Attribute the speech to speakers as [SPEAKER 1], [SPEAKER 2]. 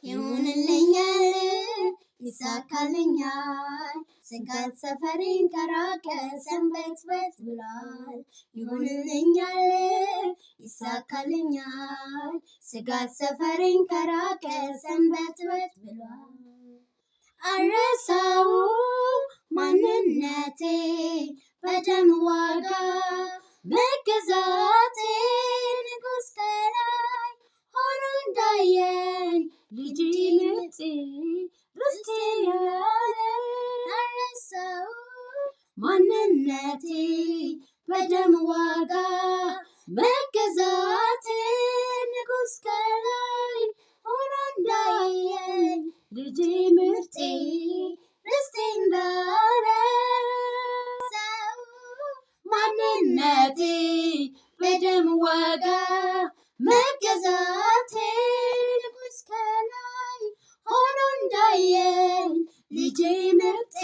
[SPEAKER 1] ይሁንልኛል ይሳካልኛል ስጋት ሰፈሬን ከራቀ ሰንበትበት ብሏል ይሁንልኛል ይሳካልኛል ስጋት ሰፈሬን ከራቀ ሰንበትበት ብሏል አረሳው ማንነቴ በደም ዋጋ መገዛቴ ንጉስ ከላይ ሆኖ እንዳየኝ ልጅ ምርጤ ርስቴ ያለ አረሳው ማንነቴ በደም ዋጋ መገዛቴ ንጉስ ከላይ ሆኖ እንዳየኝ ልጅ ምርጤ ርስቴ እንዳለ ማንነቴ በደም ዋጋ መገዛቴ ንጉስ ከላይ ሆኖ እንዳየኝ ልጄ ምርጤ